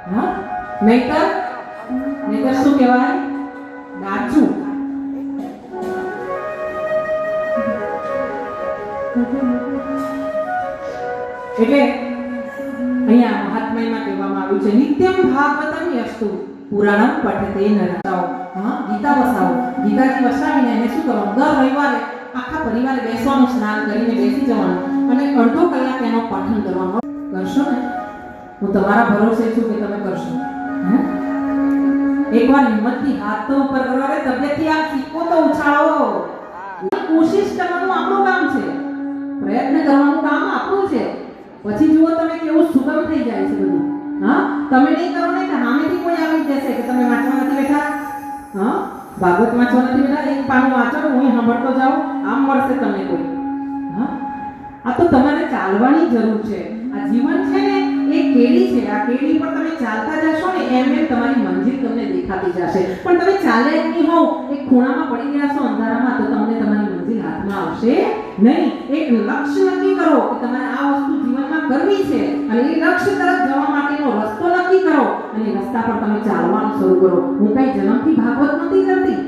હા, નહીતર શું કહેવાય? ડાચું. એટલે અહીંયા મહાત્મામાં કહેવામાં આવ્યું છે નિત્યમ ભાગવતમ યસ્તુ પુરાણમ પઠતે નરતાઓ. હા, ગીતા વસાવો. ગીતાજી વસાવીને એને શું કરવાનું? દર રવિવારે આખા પરિવારે બેસવાનું, સ્નાન કરીને બેસી જવાનું અને અડધો કલાક એનો પઠન કરવાનો. કરશો ને? હું તમારા ભરોસે છું કે તમે કરશો. એકવાર હિંમતથી હાથ તો ઉપર કરો. અરે તબિયતથી આ સિક્કો તો ઉછાળો. કોશિશ કરવાનું આપણું કામ છે, પ્રયત્ન કરવાનું કામ આપણું છે. પછી જુઓ તમે કેવું સુગમ થઈ જાય છે બધું. હા, તમે નહીં કરો ને કે સામેથી કોઈ આવી જશે કે તમે વાંચવા નથી બેઠા. હા, ભાગવત વાંચવા નથી બેઠા, એક પાનું વાંચો, હું સાંભળતો જાઉં, આમ મળશે તમને કોઈ. હા, આ તો તમારે ચાલવાની જરૂર છે. આ જીવન છે ને એ કેડી છે. આ કેડી પર તમે ચાલતા જશો ને એમ એમ તમારી મંજિલ તમને દેખાતી જશે. પણ તમે ચાલે જ નહીં હોવ, એક ખૂણામાં પડી ગયા છો અંધારામાં, તો તમને તમારી મંજિલ હાથમાં આવશે નહીં. એક લક્ષ્ય નક્કી કરો કે તમારે આ વસ્તુ જીવનમાં કરવી છે અને એ લક્ષ્ય તરફ જવા માટેનો રસ્તો નક્કી કરો અને રસ્તા પર તમે ચાલવાનું શરૂ કરો. હું કઈ જન્મથી ભાગવત નથી કરતી.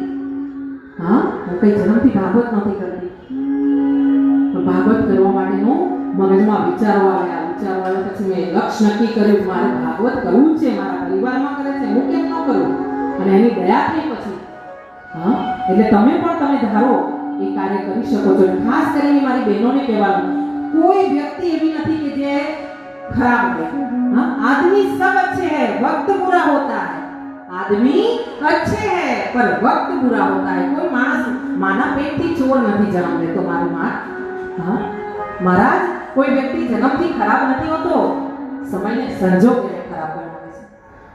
હા, હું કઈ જન્મથી ભાગવત નથી કરતી. ભાગવત કરવા માટેનો મગજમાં વિચારો આવ્યા. વિચારો આવ્યા પછી મેં લક્ષ્ય નક્કી કર્યું, મારે ભાગવત કરવું છે. મારા પરિવારમાં કરે છે, હું કેમ ન કરું? અને એની દયા થઈ પછી. હા, એટલે તમે ધારો એ કાર્ય કરી શકો છો. ખાસ કરીને મારી બહેનોને કહેવાનું, કોઈ વ્યક્તિ એવી નથી કે જે ખરાબ હોય. हाँ, आदमी सब अच्छे हैं, वक्त बुरा होता है. आदमी अच्छे हैं पर वक्त बुरा होता है. कोई मानस माना पेट થી ચોર નથી જન્મ લેતો. મારું માન. હા, મહારાજ, કોઈ વ્યક્તિ જન્મથી ખરાબ નથી હોતો, સમયને સંજોગ એને ખરાબ બનાવે છે.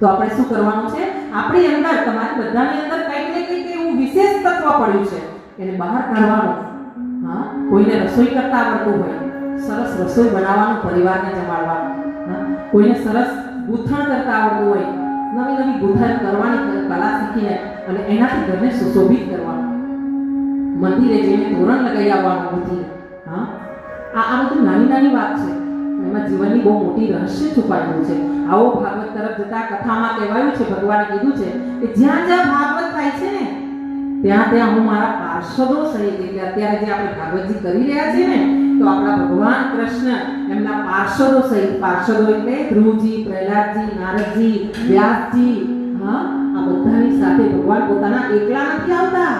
તો આપણે શું કરવાનું છે? આપણી અંદર, તમારી બધાની અંદર કંઈક ને કંઈક એવું વિશેષ તત્વ પડ્યું છે, એને બહાર કાઢવાનું. હા, કોઈને રસોઈ કરતા આવડતું હોય, સરસ રસોઈ બનાવવાનું, પરિવારને જમાડવાનું. હા, કોઈને સરસ ગૂંથણ કરતા આવડતું હોય, નવી નવી ગૂંથણ કરવાની કલા શીખીને અને એનાથી ઘરને સુશોભિત કરવાનું. મંદિરે જઈને તોરણ લગાવી આવવાનું બુદ્ધિ. હા, આ બધું નાની નાની વાત છે, એમાં જીવનની બહુ મોટી રહસ્ય છુપાયેલું છે. આવો ભાગવત તરફ જતા કથામાં કહેવાયું છે, ભગવાને કીધું છે કે જ્યાં જ્યાં ભાગવત થાય છે ને ત્યાં ત્યાં હું મારા પાર્ષદો સહિત, એટલે અત્યારે જે આપણે ભાગવતજી કરી રહ્યા છીએ ને, તો આપણા ભગવાન કૃષ્ણ એમના પાર્ષદો સહિત, પાર્ષદો એટલે ધ્રુવજી, પ્રહલાદજી, નારદજી, વ્યાસજી, હા, આ બધાની સાથે ભગવાન પોતાના એકલા નથી આવતા.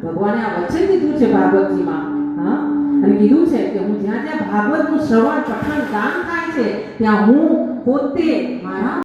ભગવાને આ વચન કીધું છે ભાગવતજીમાં. હા, અને કીધું છે કે હું જ્યાં જ્યાં ભાગવતનું શ્રવણ, પઠન, ગાન થાય છે ત્યાં હું પોતે મારા